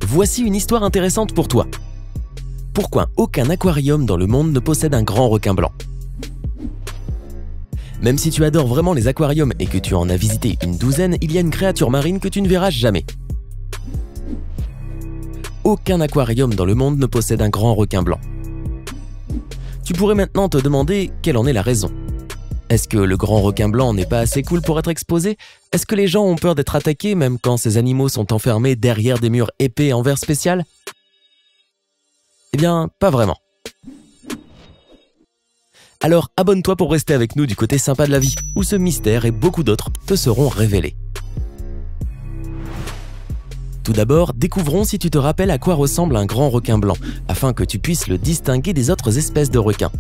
Voici une histoire intéressante pour toi. Pourquoi aucun aquarium dans le monde ne possède un grand requin blanc? Même si tu adores vraiment les aquariums et que tu en as visité une douzaine, il y a une créature marine que tu ne verras jamais. Aucun aquarium dans le monde ne possède un grand requin blanc. Tu pourrais maintenant te demander quelle en est la raison. Est-ce que le grand requin blanc n'est pas assez cool pour être exposé? Est-ce que les gens ont peur d'être attaqués même quand ces animaux sont enfermés derrière des murs épais en verre spécial? Eh bien, pas vraiment. Alors abonne-toi pour rester avec nous du côté sympa de la vie, où ce mystère et beaucoup d'autres te seront révélés. Tout d'abord, découvrons si tu te rappelles à quoi ressemble un grand requin blanc, afin que tu puisses le distinguer des autres espèces de requins.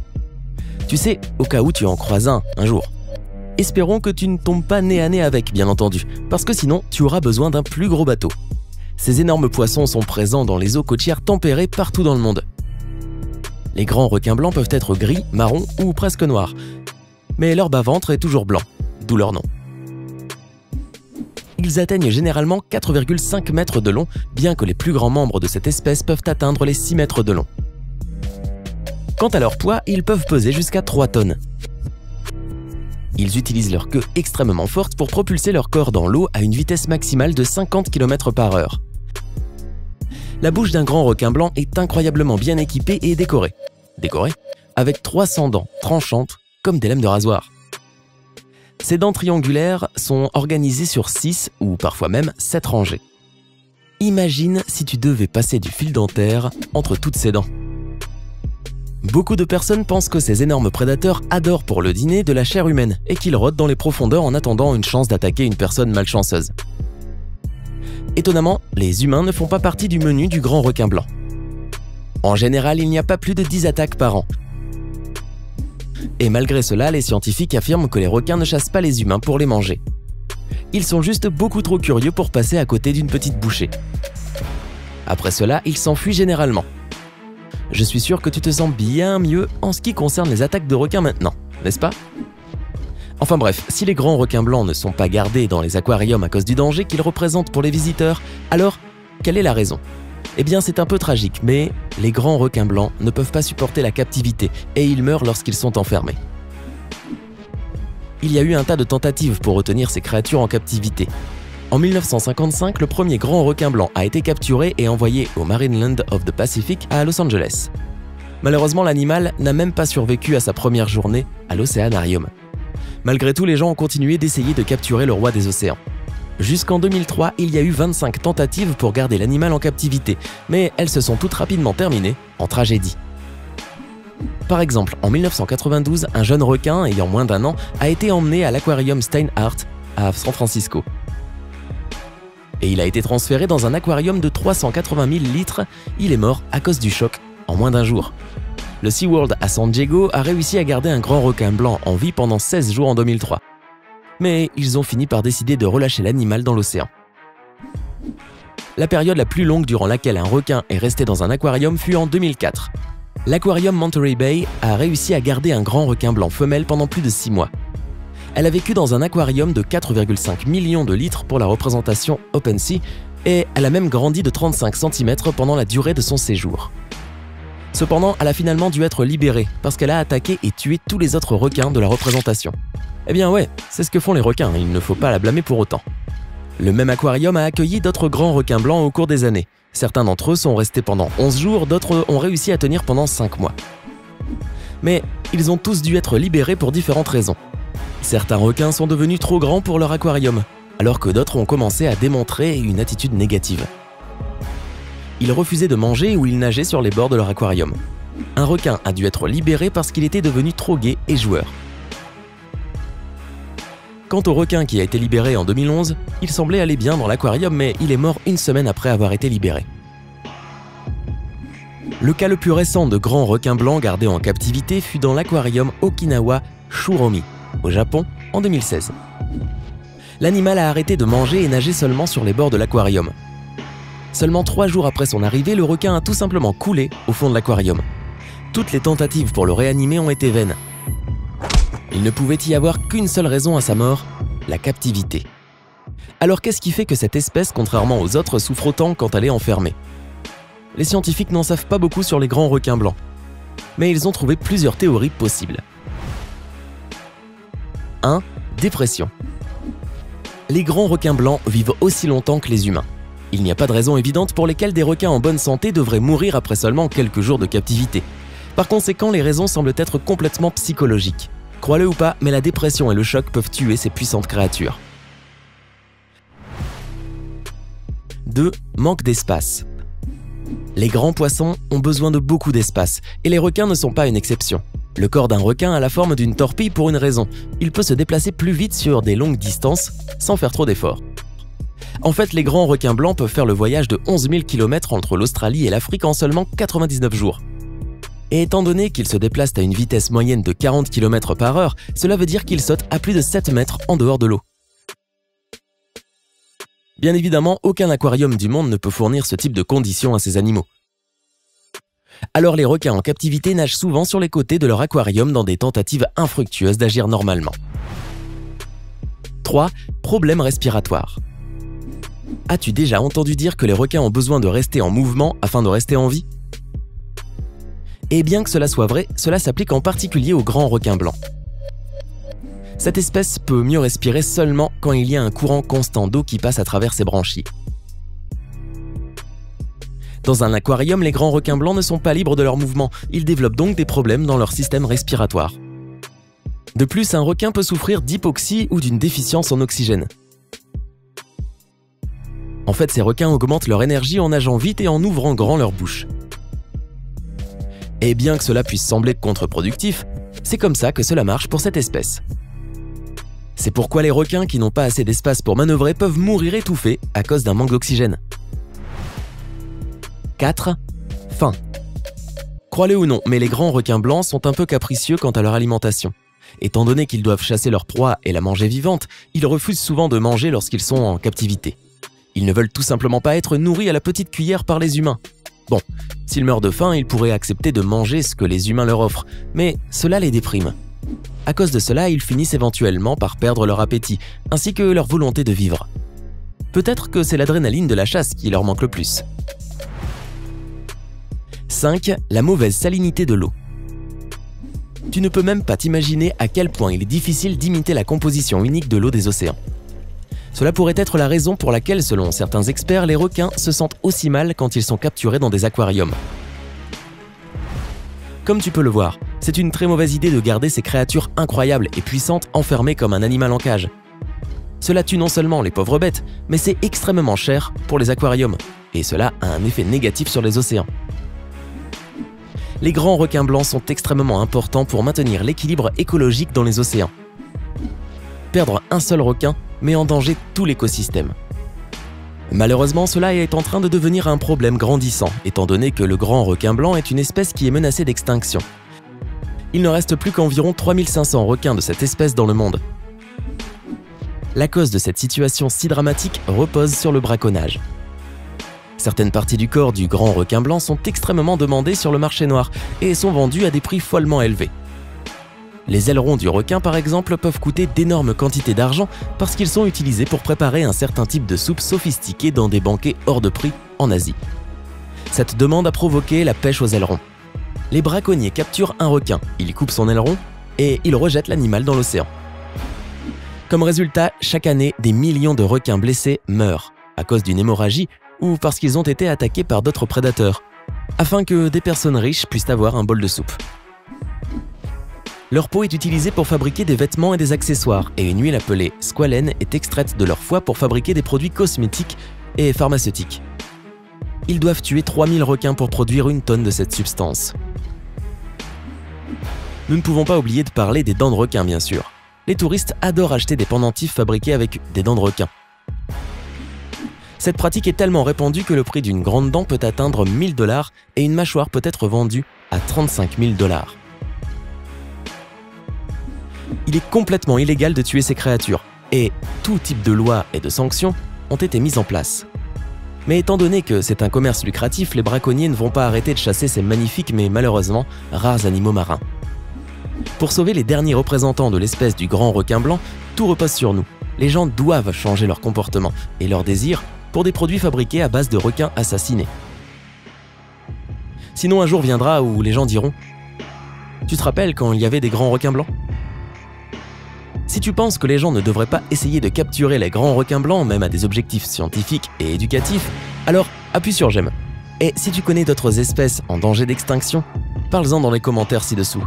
Tu sais, au cas où tu en croises un jour. Espérons que tu ne tombes pas nez à nez avec, bien entendu, parce que sinon tu auras besoin d'un plus gros bateau. Ces énormes poissons sont présents dans les eaux côtières tempérées partout dans le monde. Les grands requins blancs peuvent être gris, marron ou presque noirs, mais leur bas-ventre est toujours blanc, d'où leur nom. Ils atteignent généralement 4,5 mètres de long, bien que les plus grands membres de cette espèce peuvent atteindre les 6 mètres de long. Quant à leur poids, ils peuvent peser jusqu'à 3 tonnes. Ils utilisent leur queue extrêmement forte pour propulser leur corps dans l'eau à une vitesse maximale de 50 km/h. La bouche d'un grand requin blanc est incroyablement bien équipée et décorée. Avec 300 dents tranchantes comme des lames de rasoir. Ces dents triangulaires sont organisées sur 6 ou parfois même 7 rangées. Imagine si tu devais passer du fil dentaire entre toutes ces dents. Beaucoup de personnes pensent que ces énormes prédateurs adorent pour le dîner de la chair humaine et qu'ils rôdent dans les profondeurs en attendant une chance d'attaquer une personne malchanceuse. Étonnamment, les humains ne font pas partie du menu du grand requin blanc. En général, il n'y a pas plus de 10 attaques par an. Et malgré cela, les scientifiques affirment que les requins ne chassent pas les humains pour les manger. Ils sont juste beaucoup trop curieux pour passer à côté d'une petite bouchée. Après cela, ils s'enfuient généralement. Je suis sûr que tu te sens bien mieux en ce qui concerne les attaques de requins maintenant, n'est-ce pas? Enfin bref, si les grands requins blancs ne sont pas gardés dans les aquariums à cause du danger qu'ils représentent pour les visiteurs, alors quelle est la raison? Eh bien c'est un peu tragique, mais les grands requins blancs ne peuvent pas supporter la captivité et ils meurent lorsqu'ils sont enfermés. Il y a eu un tas de tentatives pour retenir ces créatures en captivité. En 1955, le premier grand requin blanc a été capturé et envoyé au Marineland of the Pacific à Los Angeles. Malheureusement, l'animal n'a même pas survécu à sa première journée à l'océanarium. Malgré tout, les gens ont continué d'essayer de capturer le roi des océans. Jusqu'en 2003, il y a eu 25 tentatives pour garder l'animal en captivité, mais elles se sont toutes rapidement terminées en tragédie. Par exemple, en 1992, un jeune requin ayant moins d'1 an a été emmené à l'aquarium Steinhardt à San Francisco. Et il a été transféré dans un aquarium de 380 000 litres. Il est mort à cause du choc en moins d'1 jour. Le SeaWorld à San Diego a réussi à garder un grand requin blanc en vie pendant 16 jours en 2003. Mais ils ont fini par décider de relâcher l'animal dans l'océan. La période la plus longue durant laquelle un requin est resté dans un aquarium fut en 2004. L'aquarium Monterey Bay a réussi à garder un grand requin blanc femelle pendant plus de 6 mois. Elle a vécu dans un aquarium de 4,5 millions de litres pour la représentation Open Sea et elle a même grandi de 35 cm pendant la durée de son séjour. Cependant, elle a finalement dû être libérée parce qu'elle a attaqué et tué tous les autres requins de la représentation. Eh bien ouais, c'est ce que font les requins, il ne faut pas la blâmer pour autant. Le même aquarium a accueilli d'autres grands requins blancs au cours des années. Certains d'entre eux sont restés pendant 11 jours, d'autres ont réussi à tenir pendant 5 mois. Mais ils ont tous dû être libérés pour différentes raisons. Certains requins sont devenus trop grands pour leur aquarium, alors que d'autres ont commencé à démontrer une attitude négative. Ils refusaient de manger ou ils nageaient sur les bords de leur aquarium. Un requin a dû être libéré parce qu'il était devenu trop gai et joueur. Quant au requin qui a été libéré en 2011, il semblait aller bien dans l'aquarium mais il est mort 1 semaine après avoir été libéré. Le cas le plus récent de grand requin blanc gardé en captivité fut dans l'aquarium Okinawa Shuromi, au Japon, en 2016. L'animal a arrêté de manger et nager seulement sur les bords de l'aquarium. Seulement 3 jours après son arrivée, le requin a tout simplement coulé au fond de l'aquarium. Toutes les tentatives pour le réanimer ont été vaines. Il ne pouvait y avoir qu'une seule raison à sa mort, la captivité. Alors qu'est-ce qui fait que cette espèce, contrairement aux autres, souffre autant quand elle est enfermée? les scientifiques n'en savent pas beaucoup sur les grands requins blancs. Mais ils ont trouvé plusieurs théories possibles. 1. Dépression. Les grands requins blancs vivent aussi longtemps que les humains. Il n'y a pas de raison évidente pour lesquelles des requins en bonne santé devraient mourir après seulement quelques jours de captivité. Par conséquent, les raisons semblent être complètement psychologiques. Crois-le ou pas, mais la dépression et le choc peuvent tuer ces puissantes créatures. 2. Manque d'espace. Les grands poissons ont besoin de beaucoup d'espace, et les requins ne sont pas une exception. Le corps d'un requin a la forme d'une torpille pour une raison. Il peut se déplacer plus vite sur des longues distances, sans faire trop d'efforts. En fait, les grands requins blancs peuvent faire le voyage de 11 000 km entre l'Australie et l'Afrique en seulement 99 jours. Et étant donné qu'ils se déplacent à une vitesse moyenne de 40 km/h, cela veut dire qu'ils sautent à plus de 7 mètres en dehors de l'eau. Bien évidemment, aucun aquarium du monde ne peut fournir ce type de conditions à ces animaux. Alors les requins en captivité nagent souvent sur les côtés de leur aquarium dans des tentatives infructueuses d'agir normalement. 3. Problèmes respiratoires. As-tu déjà entendu dire que les requins ont besoin de rester en mouvement afin de rester en vie? Et bien que cela soit vrai, cela s'applique en particulier aux grands requins blancs. Cette espèce peut mieux respirer seulement quand il y a un courant constant d'eau qui passe à travers ses branchies. Dans un aquarium, les grands requins blancs ne sont pas libres de leurs mouvements, ils développent donc des problèmes dans leur système respiratoire. De plus, un requin peut souffrir d'hypoxie ou d'une déficience en oxygène. En fait, ces requins augmentent leur énergie en nageant vite et en ouvrant grand leur bouche. Et bien que cela puisse sembler contre-productif, c'est comme ça que cela marche pour cette espèce. C'est pourquoi les requins qui n'ont pas assez d'espace pour manœuvrer peuvent mourir étouffés à cause d'un manque d'oxygène. 4. Faim. Crois-le ou non, mais les grands requins blancs sont un peu capricieux quant à leur alimentation. Étant donné qu'ils doivent chasser leur proie et la manger vivante, ils refusent souvent de manger lorsqu'ils sont en captivité. Ils ne veulent tout simplement pas être nourris à la petite cuillère par les humains. Bon, s'ils meurent de faim, ils pourraient accepter de manger ce que les humains leur offrent, mais cela les déprime. À cause de cela, ils finissent éventuellement par perdre leur appétit, ainsi que leur volonté de vivre. Peut-être que c'est l'adrénaline de la chasse qui leur manque le plus. 5. La mauvaise salinité de l'eau. Tu ne peux même pas t'imaginer à quel point il est difficile d'imiter la composition unique de l'eau des océans. Cela pourrait être la raison pour laquelle, selon certains experts, les requins se sentent aussi mal quand ils sont capturés dans des aquariums. Comme tu peux le voir, c'est une très mauvaise idée de garder ces créatures incroyables et puissantes enfermées comme un animal en cage. Cela tue non seulement les pauvres bêtes, mais c'est extrêmement cher pour les aquariums, et cela a un effet négatif sur les océans. Les grands requins blancs sont extrêmement importants pour maintenir l'équilibre écologique dans les océans. Perdre un seul requin met en danger tout l'écosystème. Malheureusement, cela est en train de devenir un problème grandissant, étant donné que le grand requin blanc est une espèce qui est menacée d'extinction. Il ne reste plus qu'environ 3500 requins de cette espèce dans le monde. La cause de cette situation si dramatique repose sur le braconnage. Certaines parties du corps du grand requin blanc sont extrêmement demandées sur le marché noir et sont vendues à des prix follement élevés. Les ailerons du requin, par exemple, peuvent coûter d'énormes quantités d'argent parce qu'ils sont utilisés pour préparer un certain type de soupe sophistiquée dans des banquets hors de prix en Asie. Cette demande a provoqué la pêche aux ailerons. Les braconniers capturent un requin, ils coupent son aileron et ils rejettent l'animal dans l'océan. Comme résultat, chaque année, des millions de requins blessés meurent à cause d'une hémorragie ou parce qu'ils ont été attaqués par d'autres prédateurs, afin que des personnes riches puissent avoir un bol de soupe. Leur peau est utilisée pour fabriquer des vêtements et des accessoires, et une huile appelée squalène est extraite de leur foie pour fabriquer des produits cosmétiques et pharmaceutiques. Ils doivent tuer 3000 requins pour produire une tonne de cette substance. Nous ne pouvons pas oublier de parler des dents de requin, bien sûr. Les touristes adorent acheter des pendentifs fabriqués avec des dents de requin. Cette pratique est tellement répandue que le prix d'une grande dent peut atteindre 1000 $ et une mâchoire peut être vendue à 35 000 $. Il est complètement illégal de tuer ces créatures, et tout type de lois et de sanctions ont été mises en place. Mais étant donné que c'est un commerce lucratif, les braconniers ne vont pas arrêter de chasser ces magnifiques mais malheureusement rares animaux marins. Pour sauver les derniers représentants de l'espèce du grand requin blanc, tout repose sur nous. Les gens doivent changer leur comportement et leur désir pour des produits fabriqués à base de requins assassinés. Sinon un jour viendra où les gens diront « Tu te rappelles quand il y avait des grands requins blancs ?» Si tu penses que les gens ne devraient pas essayer de capturer les grands requins blancs, même à des objectifs scientifiques et éducatifs, alors appuie sur j'aime. Et si tu connais d'autres espèces en danger d'extinction, parle-en dans les commentaires ci-dessous.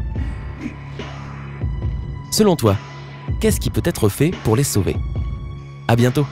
Selon toi, qu'est-ce qui peut être fait pour les sauver ? À bientôt!